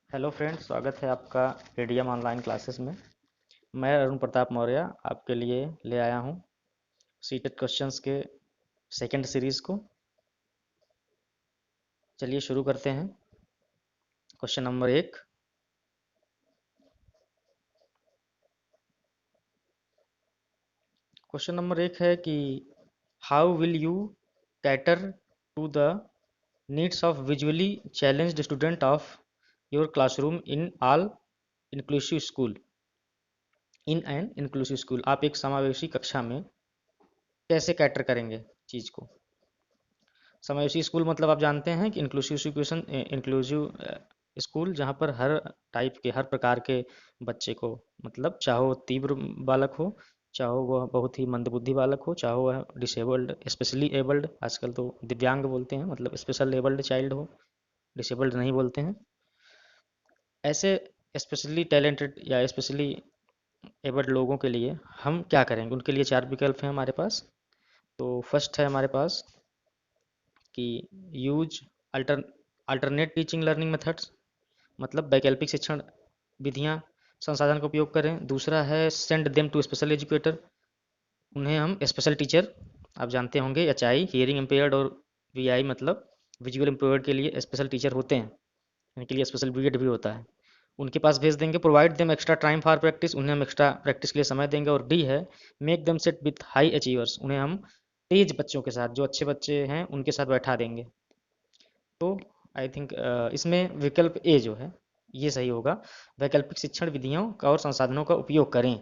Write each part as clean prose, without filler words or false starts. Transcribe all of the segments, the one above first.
Hello friends, स्वागत है आपका एडीएम ऑनलाइन क्लासेस में। मैं अरुण प्रताप मौर्य आपके लिए ले आया हूँ सीटेड क्वेश्चंस के सेकंड सीरीज़ को। चलिए शुरू करते हैं। Question number 1। क्वेश्चन नंबर 1 है कि how will you cater to the needs of visually challenged student of your classroom in all inclusive school. In an inclusive school, आप एक समावेशी कक्षा में कैसे कैटर करेंगे चीज़ को। समावेशी स्कूल मतलब आप जानते हैं कि इंक्लूसिव एजुकेशन, इंक्लूसिव स्कूल जहाँ पर हर टाइप के, हर प्रकार के बच्चे को, मतलब चाहे वो तीव्र बालक हो, चाहे वह बहुत ही मंदबुद्धि बालक हो, चाहे वह डिसेबल्ड, स्पेशली एबल्ड, आजकल तो दिव्यांग बोलते हैं, मतलब स्पेशल एबल्ड चाइल्ड हो, डिसेबल्ड नहीं बोलते हैं, ऐसे स्पेशली टैलेंटेड या स्पेशली एबल्ड लोगों के लिए हम क्या करेंगे। उनके लिए चार विकल्प हैं हमारे पास। तो फर्स्ट है हमारे पास कि use alter alternate teaching learning methods, मतलब वैकल्पिक शिक्षण विधियाँ, संसाधन का उपयोग करें। दूसरा है send them to special educator, उन्हें हम स्पेशल टीचर, आप जानते होंगे एच आई, हियरिंग इम्पेयर्ड, और वी आई मतलब विजुअल इम्पेयर्ड के लिए स्पेशल टीचर होते हैं, इनके लिए स्पेशल बीएड भी होता है, उनके पास भेज देंगे। Provide them extra time for practice, उन्हें हम एक्स्ट्रा प्रैक्टिस के लिए समय देंगे। और डी है make them set with high achievers, उन्हें हम तेज बच्चों के साथ, जो अच्छे बच्चे हैं उनके साथ बैठा देंगे। तो आई थिंक इसमें विकल्प ए जो है ये सही होगा। वैकल्पिक शिक्षण विधियों का और संसाधनों का उपयोग करें।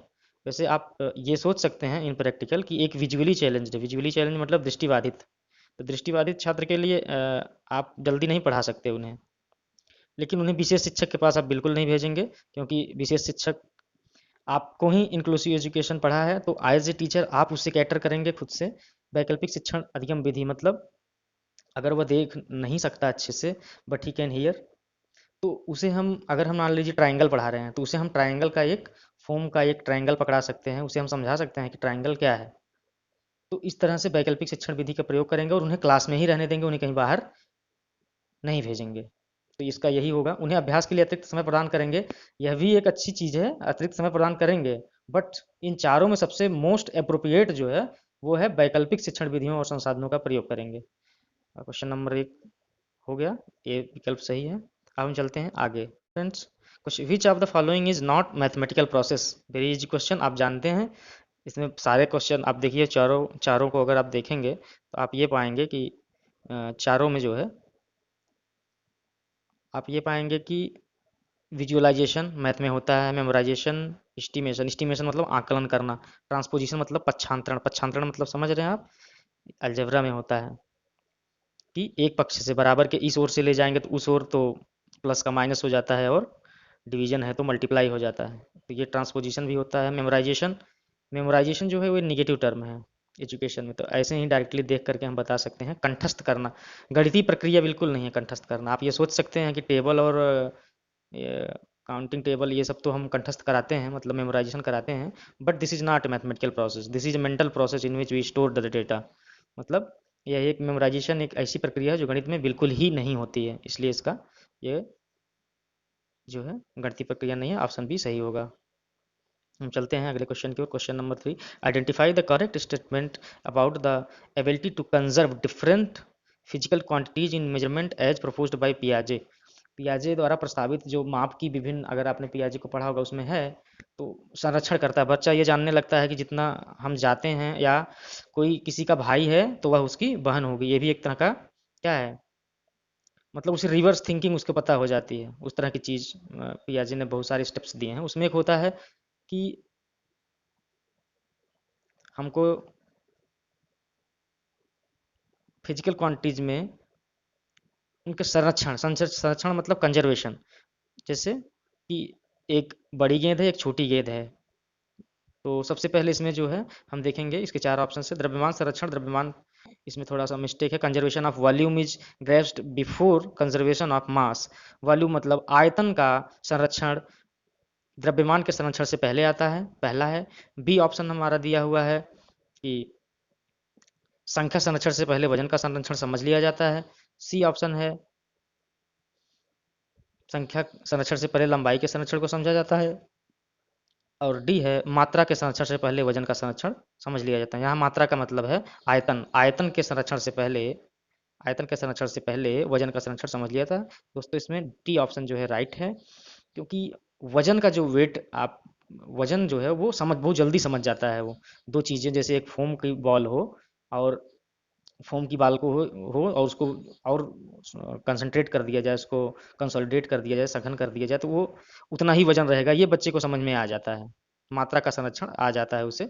वैसे आप ये सोच सकते हैं इन प्रैक्टिकल कि एक विजुअली चैलेंज है, विजुअली चैलेंज मतलब दृष्टिबाधित, तो दृष्टिबाधित छात्र के लिए आप जल्दी नहीं पढ़ा सकते उन्हें, लेकिन उन्हें विशेष शिक्षक के पास आप बिल्कुल नहीं भेजेंगे, क्योंकि विशेष शिक्षक आपको ही इंक्लूसिव एजुकेशन पढ़ा है, तो एज ए टीचर आप उससे कैटर करेंगे खुद से। वैकल्पिक शिक्षण अधिगम विधि मतलब अगर वह देख नहीं सकता अच्छे से बट ही कैन हियर, तो उसे हम, अगर हम मान लीजिए ट्रायंगल पढ़ा रहे हैं, तो उसे हम ट्रायंगल का एक फॉर्म का एक ट्रायंगल पकड़ा सकते हैं, उसे हम समझा सकते हैं कि ट्रायंगल क्या है। तो इस तरह से वैकल्पिक शिक्षण विधि का प्रयोग करेंगे और उन्हें क्लास में ही रहने देंगे, उन्हें कहीं बाहर नहीं भेजेंगे। तो इसका यही होगा। उन्हें अभ्यास के लिए अतिरिक्त समय प्रदान करेंगे, यह भी एक अच्छी चीज़ है, अतिरिक्त समय प्रदान करेंगे, बट इन चारों में सबसे मोस्ट अप्रोप्रिएट जो है वो है वैकल्पिक शिक्षण विधियों और संसाधनों का प्रयोग करेंगे। क्वेश्चन नंबर 1 हो गया, ये विकल्प सही है। अब हम चलते हैं आगे। Friends, question which of the following is not mathematical process, very easy question, आप जानते हैं। इसमें सारे क्वेश्चन आप देखिए, चारों चारों को अगर आप देखेंगे तो आप ये पाएंगे कि चारों में जो है आप ये पाएंगे कि विजुअलाइजेशन मैथ में होता है, मेमोराइजेशन, एस्टिमेशन, एस्टिमेशन मतलब आकलन करना, ट्रांसपोजिशन मतलब पक्षांतरण, पक्षांतरण मतलब समझ रहे हैं आप, अलजेब्रा में होता है कि एक पक्ष से बराबर के इस ओर से ले जाएंगे तो उस ओर, तो प्लस का माइनस हो जाता है, और डिवीजन है तो मल्टीप्लाई हो जाता है, तो ये ट्रांसपोजिशन भी होता है। मेमोराइजेशन, मेमोराइजेशन जो है वो निगेटिव टर्म है एजुकेशन में, तो ऐसे ही डायरेक्टली देख करके हम बता सकते हैं। कंठस्थ करना, गणितीय प्रक्रिया बिल्कुल नहीं है कंठस्थ करना। आप ये सोच सकते हैं कि टेबल और काउंटिंग टेबल ये सब तो हम कंठस्थ कराते हैं, मतलब मेमोराइजेशन कराते हैं, but this is not a mathematical process, this is a mental process in which we store the data. मतलब यह एक मेमोराइजेशन एक ऐसी प्रक्रिया है जो गणित में बिल्कुल ही नहीं होती है, इसलिए इसका ये जो है गणितीय प्रक्रिया नहीं है, ऑप्शन बी सही होगा। हम चलते हैं अगले क्वेश्चन की ओर। Question number 3, identify the correct statement about the ability to conserve different physical quantities in measurement as proposed by पियाजे। पियाजे द्वारा प्रस्तावित जो माप की विभिन्न, अगर आपने पियाजे को पढ़ा होगा उसमें है, तो संरक्षण करता है। बच्चा ये जानने लगता है कि जितना हम जाते हैं, या कोई किसी का भाई है तो वह उसकी बहन होगी, ये भी एक तरह का क्या है, मतलब उसे रिवर्स थिंकिंग उसको पता हो जाती है, उस तरह की चीज़ पियाजे ने बहुत सारे स्टेप्स दिए हैं। उसमें एक होता है कि हमको फिजिकल क्वांटिटीज में उनके संरक्षण, संरक्षण मतलब कंजर्वेशन, जैसे कि एक बड़ी गेंद है, एक छोटी गेंद है, तो सबसे पहले इसमें जो है हम देखेंगे इसके चार ऑप्शन है। द्रव्यमान संरक्षण, द्रव्यमान इसमें थोड़ा सा मिस्टेक है। Conservation of volume is graced before conservation of mass, volume मतलब आयतन का संरक्षण द्रव्यमान के संरक्षण से पहले आता है, पहला है। बी ऑप्शन हमारा दिया हुआ है कि संख्या संरक्षण से पहले वजन का संरक्षण समझ लिया जाता है। सी ऑप्शन है संख्या संरक्षण से पहले लंबाई के संरक्षण को समझा जाता है। और डी है मात्रा के संरक्षण से पहले वजन का संरक्षण समझ लिया जाता है। यहाँ मात्रा का मतलब है आयतन, आयतन के संरक्षण से पहले, आयतन के संरक्षण से पहले वजन का संरक्षण समझ लिया था। दोस्तों इसमें डी ऑप्शन जो है राइट है, क्योंकि वजन का जो वेट आप, वजन जो है वो समझ बहुत जल्दी समझ जाता है। वो दो चीज़ें, जैसे एक फोम की बॉल हो और फोम की बाल को हो और उसको और कंसंट्रेट कर दिया जाए, उसको कंसोलिडेट कर दिया जाए, सघन कर दिया जाए, तो वो उतना ही वजन रहेगा, ये बच्चे को समझ में आ जाता है। मात्रा का संरक्षण आ जाता है उसे।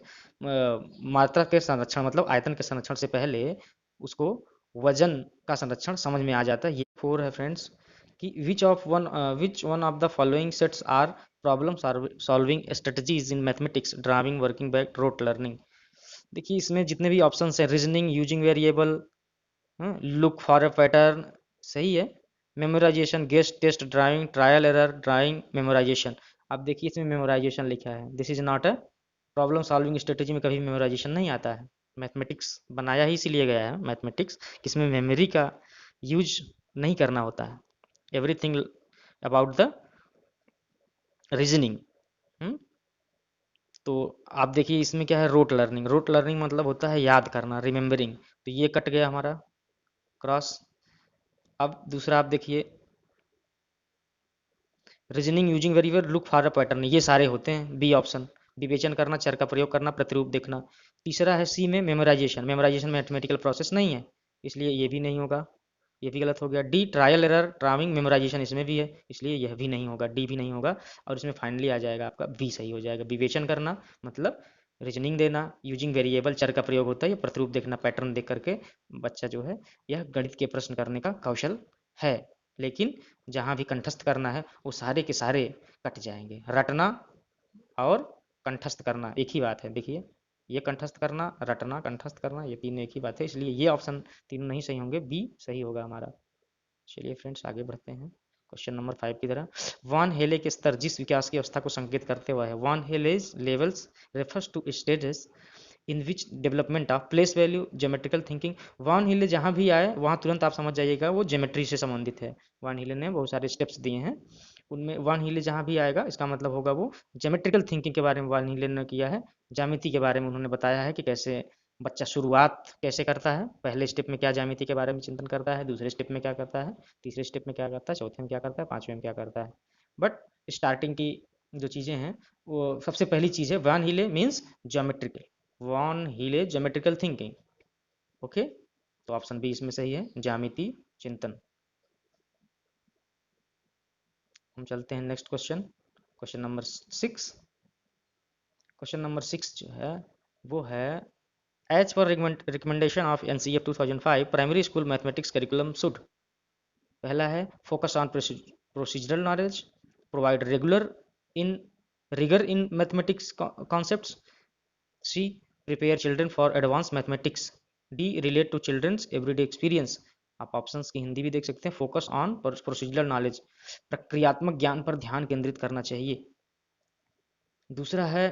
मात्रा के संरक्षण मतलब आयतन के संरक्षण से पहले उसको वजन का संरक्षण समझ में आ जाता है। ये 4 है फ्रेंड्स कि which one of the following sets are problem solving strategies in mathematics driving working by rote learning. देखिए इसमें जितने भी ऑप्शन है, reasoning, using variable, look for a pattern, सही है। Memorization, guess, test, drawing, trial error, drawing, memorization. अब देखिए इसमें मेमोराइजेशन लिखा है, this is not a problem solving strategy में कभी मेमोराइजेशन नहीं आता है। मैथमेटिक्स बनाया ही इसीलिए गया है मैथमेटिक्स, इसमें मेमोरी का यूज नहीं करना होता है। Everything about the reasoning. तो आप देखिए इसमें क्या है, रोट लर्निंग, रोट लर्निंग मतलब होता है याद करना, रिमेम्बरिंग। तो ये कट गया हमारा क्रॉस। अब दूसरा आप देखिए, reasoning, using variable, look for a pattern, ये सारे होते हैं बी ऑप्शन। विवेचन करना, चर का प्रयोग करना, प्रतिरूप देखना। तीसरा है सी में मेमोराइजेशन, मेमोराइजेशन मैथमेटिकल प्रोसेस नहीं है, इसलिए ये भी नहीं होगा, ये भी गलत हो गया। D trial error drawing memorisation, इसमें भी है, इसलिए यह भी नहीं होगा, डी भी नहीं होगा। और इसमें फाइनली आ जाएगा आपका बी सही हो जाएगा। विवेचन करना मतलब रीजनिंग देना, यूजिंग वेरिएबल चर का प्रयोग होता है, या प्रतिरूप देखना पैटर्न देख करके बच्चा जो है यह गणित के प्रश्न करने का कौशल है। लेकिन जहाँ भी कंठस्थ करना है वो सारे के सारे कट जाएंगे। रटना और कंठस्थ करना एक ही बात है, देखिए ये कंठस्थ करना, रटना, कंठस्थ करना, ये तीनों एक ही बात है, इसलिए ये ऑप्शन तीनों नहीं सही होंगे, बी सही होगा हमारा। चलिए फ्रेंड्स आगे बढ़ते हैं क्वेश्चन नंबर 5 की तरह। वान हेले के स्तर जिस विकास की अवस्था को संकेत करते हुए है, van Hiele's levels refers to stages in which development of place value geometrical thinking. Van Hiele जहाँ भी आए वहाँ तुरंत आप समझ जाइएगा वो ज्योमेट्री से संबंधित है। वान हिले ने बहुत सारे स्टेप्स दिए हैं, उनमें वान हिले जहाँ भी आएगा इसका मतलब होगा वो ज्योमेट्रिकल थिंकिंग के बारे में वान हिले ने किया है। ज्यामिति के बारे में उन्होंने बताया है कि कैसे बच्चा शुरुआत कैसे करता है, पहले स्टेप में क्या ज्यामिति के बारे में चिंतन करता है, दूसरे स्टेप में क्या करता है, तीसरे स्टेप में क्या करता है, चौथे में क्या करता है, पांचवें में क्या करता है। बट स्टार्टिंग की जो चीज़ें हैं वो सबसे पहली चीज़ है van Hiele means geometrical, van Hiele geometrical thinking. Okay, तो ऑप्शन बी इसमें सही है, ज्यामिति चिंतन। हम चलते हैं next question, question number 6। Question number 6 जो है वो है as per recommendation of NCF 2005 primary school mathematics curriculum should. पहला है focus on procedural knowledge, provide regular in rigour in mathematics concepts, C prepare children for advance mathematics, D relate to children's everyday experience. आप options की हिंदी भी देख सकते हैं, focus on procedural knowledge, प्रक्रियात्मक ज्ञान पर ध्यान केंद्रित करना चाहिए। दूसरा है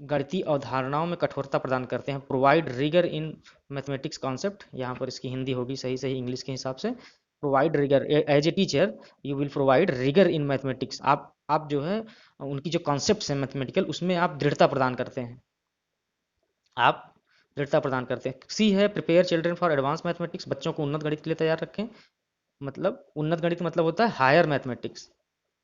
गणितीय अवधारणाओं में कठोरता प्रदान करते हैं, provide rigour in mathematics concept, यहाँ पर इसकी हिंदी होगी सही सही इंग्लिश के हिसाब से, provide rigour as a teacher you will provide rigour in mathematics. आप जो है उनकी जो कॉन्सेप्ट्स हैं मैथमेटिकल उसमें आप दृढ़ता प्रदान करते हैं, आप दृढ़ता प्रदान करते हैं। सी है prepare children for advance mathematics, बच्चों को उन्नत गणित के लिए तैयार रखें। मतलब उन्नत गणित मतलब होता है हायर मैथमेटिक्स,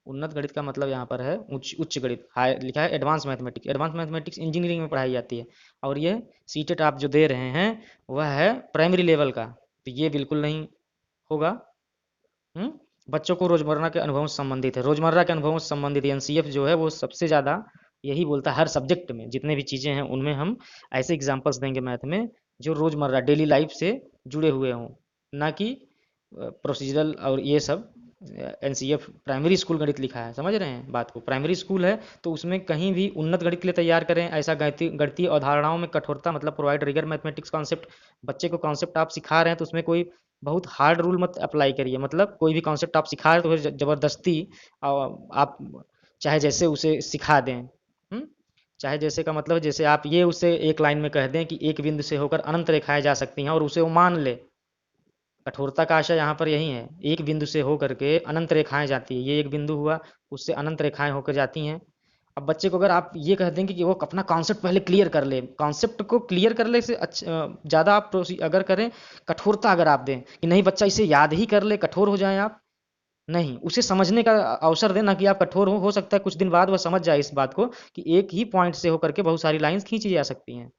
उन्नत गणित का मतलब यहाँ पर है उच्च उच्च गणित, हायर लिखा है advance mathematics, advance mathematics engineering में पढ़ाई जाती है। और ये सीटेट आप जो दे रहे हैं वह है प्राइमरी लेवल का, तो ये बिल्कुल नहीं होगा। बच्चों को रोजमर्रा के अनुभवों से संबंधित है, रोजमर्रा के अनुभवों से संबंधित एनसीएफ जो है वो सबसे ज़्यादा यही बोलता है, हर सब्जेक्ट में जितने भी चीज़ें हैं उनमें हम ऐसे एग्जाम्पल्स देंगे मैथ में जो रोजमर्रा डेली लाइफ से जुड़े हुए हों, ना कि प्रोसीजरल और ये सब। एनसीएफ प्राइमरी स्कूल गणित लिखा है, समझ रहे हैं बात को, प्राइमरी स्कूल है तो उसमें कहीं भी उन्नत गणित के लिए तैयार करें, ऐसा गणितीय अवधारणाओं में कठोरता मतलब प्रोवाइड रिगर मैथमेटिक्स कॉन्सेप्ट। बच्चे को कॉन्सेप्ट आप सिखा रहे हैं तो उसमें कोई बहुत हार्ड रूल मत अप्लाई करिए, मतलब कोई भी कॉन्सेप्ट आप सिखा रहे हैं तो फिर ज़बरदस्ती आप चाहे जैसे उसे सिखा दें। चाहे जैसे का मतलब जैसे आप ये उसे एक लाइन में कह दें कि एक बिंदु से होकर अनंत रेखाएं जा सकती हैं और उसे वो मान ले, कठोरता का आशय यहाँ पर यही है, एक बिंदु से हो करके अनंत रेखाएं जाती है, ये एक बिंदु हुआ, उससे अनंत रेखाएं होकर जाती हैं। अब बच्चे को अगर आप ये कह देंगे कि वो अपना कॉन्सेप्ट पहले क्लियर कर ले, कॉन्सेप्ट को क्लियर कर ले से अच्छा ज़्यादा आप अगर करें कठोरता अगर आप दें कि नहीं बच्चा इसे याद ही कर ले, कठोर हो जाए आप, नहीं, उसे समझने का अवसर दें, ना कि आप कठोर हो सकता है कुछ दिन बाद वह समझ जाए इस बात को कि एक ही पॉइंट से होकर के बहुत सारी लाइंस खींची जा सकती हैं।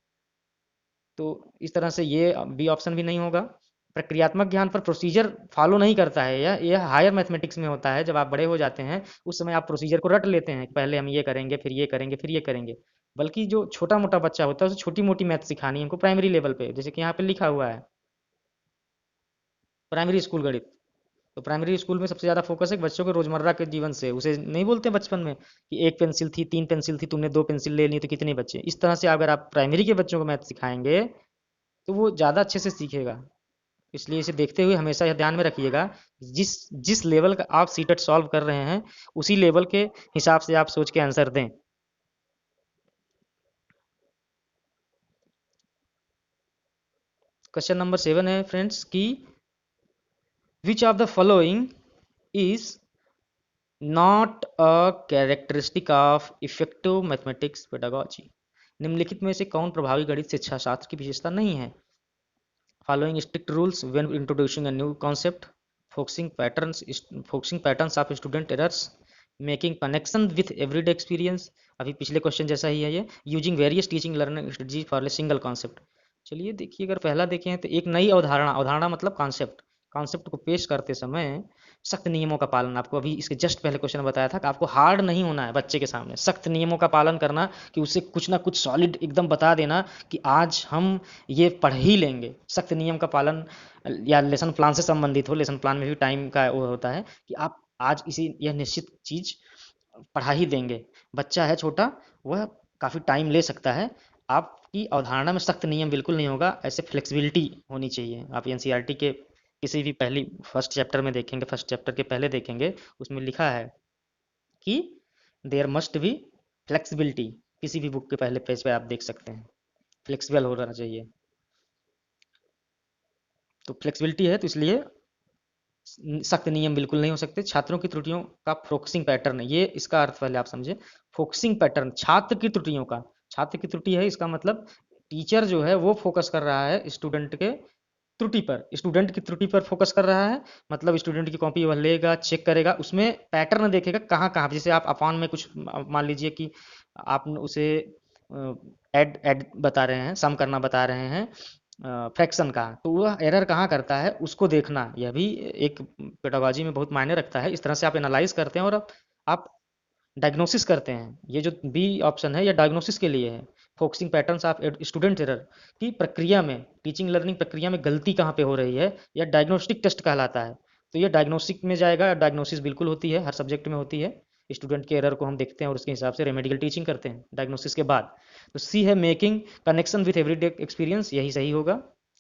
तो इस तरह से ये बी ऑप्शन भी नहीं होगा। प्रक्रियात्मक ज्ञान पर प्रोसीजर फॉलो नहीं करता है, यह हायर मैथमेटिक्स में होता है, जब आप बड़े हो जाते हैं उस समय आप प्रोसीजर को रट लेते हैं, पहले हम ये करेंगे फिर ये करेंगे फिर ये करेंगे। बल्कि जो छोटा मोटा बच्चा होता है उसे छोटी मोटी मैथ सिखानी है हमको प्राइमरी लेवल पे, जैसे कि यहाँ पे लिखा हुआ है प्राइमरी स्कूल गणित। तो प्राइमरी स्कूल में सबसे ज़्यादा फोकस है बच्चों के रोजमर्रा के जीवन से, उसे नहीं बोलते बचपन में कि एक पेंसिल थी, तीन पेंसिल थी, तुमने दो पेंसिल ले ली तो कितने बच्चे, इस तरह से अगर आप प्राइमरी के बच्चों को मैथ सिखाएंगे तो वो ज़्यादा अच्छे से सीखेगा। इसलिए इसे देखते हुए हमेशा यह ध्यान में रखिएगा, जिस जिस लेवल का आप सीटेट सॉल्व कर रहे हैं उसी लेवल के हिसाब से आप सोच के आंसर दें। क्वेश्चन नंबर 7 है फ्रेंड्स कि which of the following is not a characteristic of effective mathematics pedagogy. निम्नलिखित में से कौन प्रभावी गणित शिक्षा शास्त्र की विशेषता नहीं है? Following strict rules when introducing a new concept, focusing patterns of student errors, making connection with everyday experience, अभी पिछले क्वेश्चन जैसा ही है ये, using various teaching learning strategy for a single concept. चलिए देखिए, अगर पहला देखें तो एक नई अवधारणा, अवधारणा मतलब कॉन्सेप्ट, कॉन्सेप्ट को पेश करते समय सख्त नियमों का पालन, आपको अभी इसके जस्ट पहले क्वेश्चन बताया था कि आपको हार्ड नहीं होना है बच्चे के सामने, सख्त नियमों का पालन करना, कि उसे कुछ ना कुछ सॉलिड एकदम बता देना कि आज हम ये पढ़ ही लेंगे, सख्त नियम का पालन, या लेसन प्लान से संबंधित हो, लेसन प्लान में भी टाइम का वो होता है कि आप आज इसी यह निश्चित चीज पढ़ा ही देंगे। बच्चा है छोटा, वह काफ़ी टाइम ले सकता है, आपकी अवधारणा में सख्त नियम बिल्कुल नहीं होगा, ऐसे फ्लेक्सिबिलिटी होनी चाहिए। आप एनसीईआरटी के किसी भी पहली फर्स्ट चैप्टर में देखेंगे, फर्स्ट चैप्टर के पहले देखेंगे, उसमें लिखा है कि देयर मस्ट बी फ्लेक्सिबिलिटी, किसी भी बुक के पहले पेज पे आप देख सकते हैं, फ्लेक्सिबल होना चाहिए। तो फ्लेक्सिबिलिटी है तो इसलिए सख्त नियम बिल्कुल नहीं हो सकते। छात्रों की त्रुटियों का फोकसिंग पैटर्न, ये इसका अर्थ पहले आप समझे, फोकसिंग पैटर्न छात्र की त्रुटियों का, छात्र की त्रुटि है इसका मतलब टीचर जो है वो फोकस कर रहा है स्टूडेंट के त्रुटि पर, स्टूडेंट की त्रुटि पर फोकस कर रहा है, मतलब स्टूडेंट की कॉपी वह लेगा, चेक करेगा, उसमें पैटर्न देखेगा कहाँ कहाँ, जैसे आप अपॉन में कुछ मान लीजिए कि आप उसे ऐड ऐड बता रहे हैं, सम करना बता रहे हैं फ्रैक्शन का, तो वह एरर कहाँ करता है उसको देखना, यह भी एक पेडागोजी में बहुत मायने रखता है। इस तरह से आप एनालाइज करते हैं और आप डायग्नोसिस करते हैं। ये जो बी ऑप्शन है यह डायग्नोसिस के लिए है, focusing patterns of student error की प्रक्रिया में, टीचिंग लर्निंग प्रक्रिया में गलती कहाँ पे हो रही है, यह डायग्नोस्टिक टेस्ट कहलाता है। तो ये डायग्नोस्टिक में जाएगा, डायग्नोसिस बिल्कुल होती है, हर सब्जेक्ट में होती है, स्टूडेंट के एरर को हम देखते हैं और उसके हिसाब से रेमेडिकल टीचिंग करते हैं डायग्नोसिस के बाद। तो सी है making connection with everyday experience, यही सही होगा,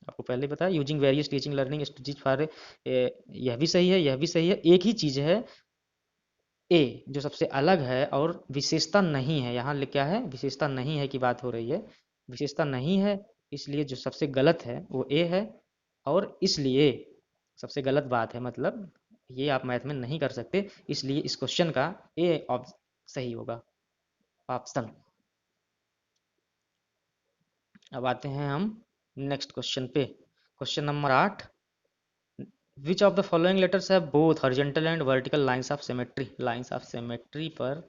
आपको पहले बताया। Using various teaching learning strategies for, यह भी सही है, यह भी सही है। एक ही चीज़ है ए जो सबसे अलग है और विशेषता नहीं है, यहाँ क्या है, विशेषता नहीं है की बात हो रही है, विशेषता नहीं है, इसलिए जो सबसे गलत है वो ए है, और इसलिए सबसे गलत बात है, मतलब ये आप मैथ में नहीं कर सकते, इसलिए इस क्वेश्चन का ए सही होगा ऑप्शन। अब आते हैं हम नेक्स्ट क्वेश्चन पे, question number 8, which of the following letters have both horizontal and vertical lines of symmetry. Lines of symmetry पर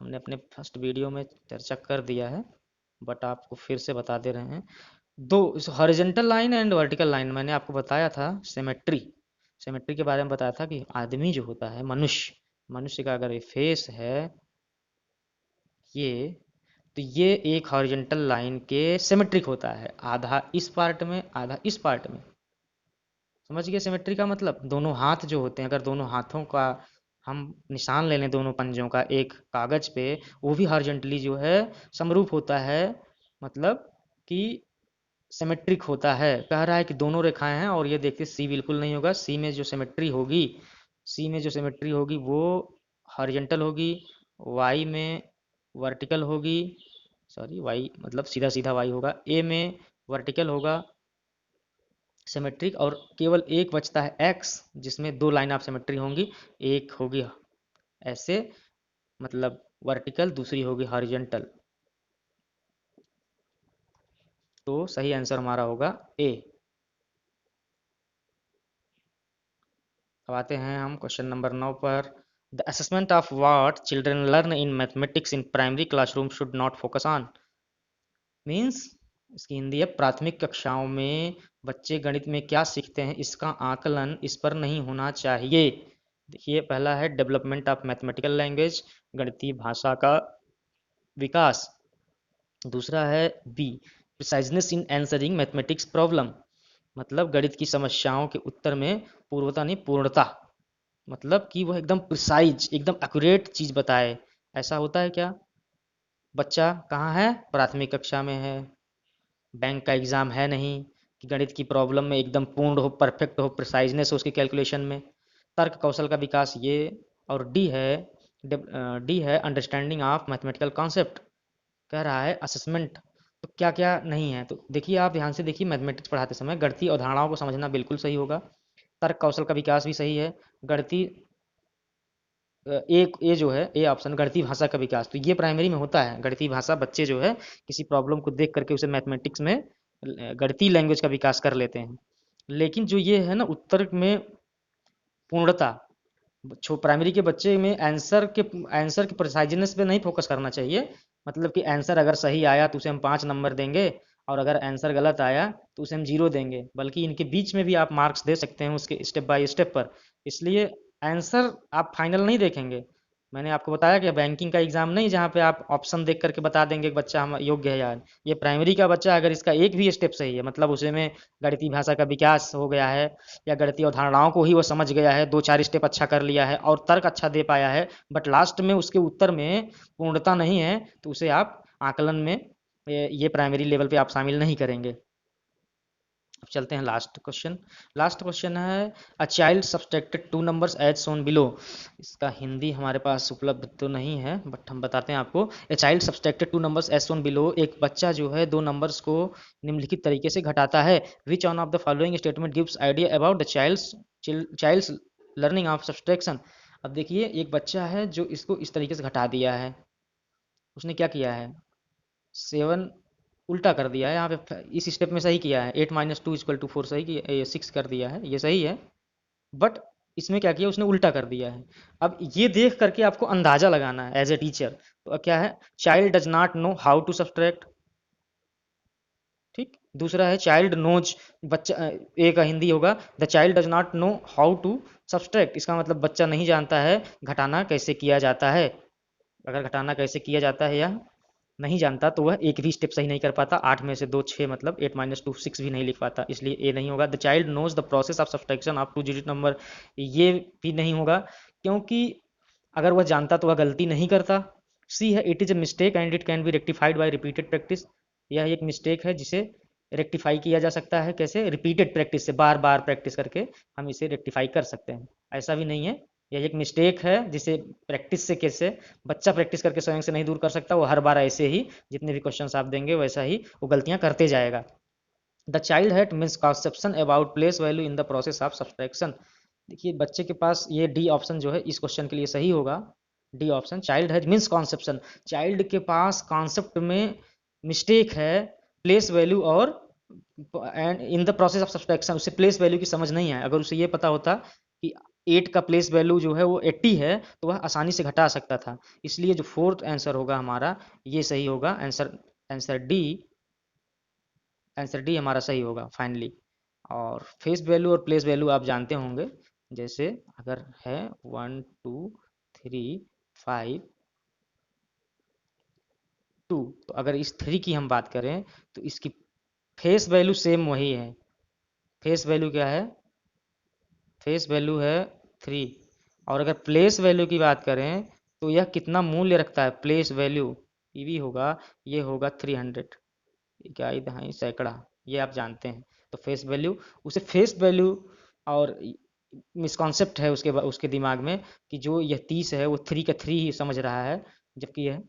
हमने अपने फर्स्ट वीडियो में चर्चा कर दिया है, बट आपको फिर से बता दे रहे हैं। दो horizontal line and vertical line मैंने आपको बताया था, सिमेट्री, सिमेट्री के बारे में बताया था कि आदमी जो होता है, मनुष्य, मनुष्य का अगर ये फेस है ये, तो ये एक हॉरिजॉन्टल लाइन के सिमेट्रिक होता है, आधा इस पार्ट में आधा इस पार्ट में, समझ गए सिमेट्री का मतलब। दोनों हाथ जो होते हैं, अगर दोनों हाथों का हम निशान ले लें दोनों पंजों का एक कागज पे, वो भी हॉरिजॉन्टली जो है समरूप होता है, मतलब कि सिमेट्रिक होता है। कह रहा है कि दोनों रेखाएं हैं, और ये देखिए सी बिल्कुल नहीं होगा, सी में जो सिमेट्री होगी, सी में जो सिमेट्री होगी वो हॉरिजॉन्टल होगी, वाई में वर्टिकल होगी, सॉरी वाई मतलब सीधा सीधा वाई होगा, ए में वर्टिकल होगा, सिमेट्रिक, और केवल एक बचता है एक्स, जिसमें दो लाइन ऑफ सिमेट्री होंगी, एक होगी ऐसे मतलब वर्टिकल, दूसरी होगी हॉरिजॉन्टल। तो सही आंसर हमारा होगा ए। अब आते हैं हम क्वेश्चन नंबर 9 पर। The assessment of what children learn in mathematics in primary classroom should not focus on. Means इसकी हिंदी है, प्राथमिक कक्षाओं में बच्चे गणित में क्या सीखते हैं इसका आकलन इस पर नहीं होना चाहिए। देखिए, पहला है डेवलपमेंट ऑफ मैथमेटिकल लैंग्वेज, गणितीय भाषा का विकास। दूसरा है B, preciseness in answering mathematics problem, मतलब गणित की समस्याओं के उत्तर में पूर्वता नहीं पूर्णता, मतलब कि वह एकदम प्रिसाइज, एकदम एक्यूरेट चीज बताए। ऐसा होता है क्या? बच्चा कहाँ है? प्राथमिक कक्षा में है, बैंक का एग्जाम है नहीं कि गणित की प्रॉब्लम में एकदम पूर्ण हो, परफेक्ट हो, प्रिसाइजनेस हो उसकी कैलकुलेशन में। तर्क कौशल का विकास ये। और डी है अंडरस्टैंडिंग ऑफ मैथमेटिकल कॉन्सेप्ट। कह रहा है असेसमेंट, तो क्या क्या नहीं है, तो देखिए आप ध्यान से देखिए, मैथमेटिक्स पढ़ाते समय गणितीय अवधारणाओं को समझना बिल्कुल सही होगा, तर्क कौशल का विकास भी सही है, गणितीय एक ये जो है ए ऑप्शन गणितीय भाषा का विकास, तो ये प्राइमरी में होता है। गणितीय भाषा बच्चे जो है किसी प्रॉब्लम को देख करके उसे मैथमेटिक्स में गणितीय लैंग्वेज का विकास कर लेते हैं। लेकिन जो ये है ना उत्तर में पूर्णता, प्राइमरी के बच्चे में आंसर के प्रिसाइजनेस पे नहीं फोकस करना चाहिए। मतलब कि आंसर अगर सही आया तो उसे हम 5 नंबर देंगे, और अगर आंसर गलत आया तो उसे हम 0 देंगे, बल्कि इनके बीच में भी आप मार्क्स दे सकते हैं उसके स्टेप बाय स्टेप पर। इसलिए आंसर आप फाइनल नहीं देखेंगे। मैंने आपको बताया कि बैंकिंग का एग्जाम नहीं जहाँ पे आप ऑप्शन देख करके बता देंगे कि बच्चा हम योग्य है यार। ये प्राइमरी का बच्चा अगर इसका एक भी स्टेप सही है, मतलब उसे में गणितीय भाषा का विकास हो गया है, या गणितीय अवधारणाओं को ही वो समझ गया है, 2-4 स्टेप अच्छा कर लिया है और तर्क अच्छा दे पाया है, बट लास्ट में उसके उत्तर में पूर्णता नहीं है, तो उसे आप आकलन में ये प्राइमरी लेवल पे आप शामिल नहीं करेंगे। अब चलते हैं लास्ट क्वेश्चन। लास्ट क्वेश्चन है, a child subtracted 2 numbers as shown below. इसका हिंदी हमारे पास उपलब्ध तो नहीं है, बट हम बताते हैं आपको। A child subtracted 2 numbers as shown below, एक बच्चा जो है 2 नंबर्स को निम्नलिखित तरीके से घटाता है। Which one of the following statement gives idea about the child's learning of subtraction. अब देखिए, एक बच्चा है जो इसको इस तरीके से घटा दिया है। उसने क्या किया है? 7 उल्टा कर दिया है यहाँ पे, इस स्टेप में सही किया है, 8 - 2 = 4 सही किया, 6 कर दिया है, ये सही है। बट इसमें क्या किया उसने? उल्टा कर दिया है। अब ये देख करके आपको अंदाजा लगाना है एज ए टीचर। तो क्या है? Child does not know how to subtract. ठीक। दूसरा है चाइल्ड नोज, बच्चा ए का हिंदी होगा the child does not know how to subtract, इसका मतलब बच्चा नहीं जानता है घटाना कैसे किया जाता है। अगर घटाना कैसे किया जाता है या नहीं जानता तो वह एक भी स्टेप सही नहीं कर पाता, 8 में से 2 6, मतलब 8 - 2 6 भी नहीं लिख पाता, इसलिए ए नहीं होगा। The child knows the process of subtraction of 2 digit number, ये भी नहीं होगा, क्योंकि अगर वह जानता तो वह गलती नहीं करता। सी है, it is a mistake and it can be rectified by repeated practice, यह एक मिस्टेक है जिसे रेक्टिफाई किया जा सकता है। कैसे? रिपीटेड प्रैक्टिस से, बार बार प्रैक्टिस करके हम इसे रेक्टिफाई कर सकते हैं। ऐसा भी नहीं है, यह एक मिस्टेक है जिसे प्रैक्टिस से कैसे बच्चा प्रैक्टिस करके स्वयं से नहीं दूर कर सकता, वो हर बार ऐसे ही जितने भी क्वेश्चंस आप देंगे वैसा ही वो गलतियां करते जाएगा। The child had misconception about place value in the process of subtraction. देखिए, बच्चे के पास ये डी ऑप्शन जो है इस क्वेश्चन के लिए सही होगा। D option, child has misconception, child के पास कॉन्सेप्ट में मिस्टेक है, प्लेस वैल्यू और and in the process of subtraction, उसे प्लेस वैल्यू की समझ नहीं है। अगर उसे ये पता होता कि 8 का प्लेस वैल्यू जो है वो 80 है तो वह आसानी से घटा सकता था। इसलिए जो फोर्थ आंसर होगा हमारा ये सही होगा। Answer answer D answer D हमारा सही होगा फाइनली। और फेस वैल्यू और प्लेस वैल्यू आप जानते होंगे, जैसे अगर है 1 2 3 5 2, तो अगर इस 3 की हम बात करें तो इसकी फेस वैल्यू सेम वही है। फेस वैल्यू क्या है? फेस वैल्यू है 3। और अगर प्लेस वैल्यू की बात करें तो यह कितना मूल्य रखता है? प्लेस वैल्यू पीवी होगा, ये होगा 300, इकाई दहाई सैकड़ा, ये आप जानते हैं। तो फेस वैल्यू, उसे फेस वैल्यू और मिसकॉन्सेप्ट है उसके उसके दिमाग में कि जो यह 30 है वो 3 का 3 ही समझ रहा है, जबकि यह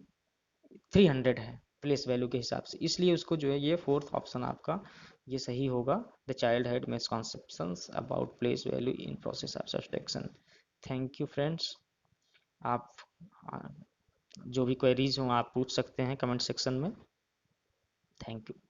300 है प्लेस वैल्यू के हिसाब से, इसलिए उसको जो है ये फोर्थ ऑप्शन आपका ये सही होगा। The child had misconceptions about place value in process of subtraction. Thank you friends. आप आ, जो भी क्वेरीज हों आप पूछ सकते हैं कमेंट सेक्शन में। Thank you.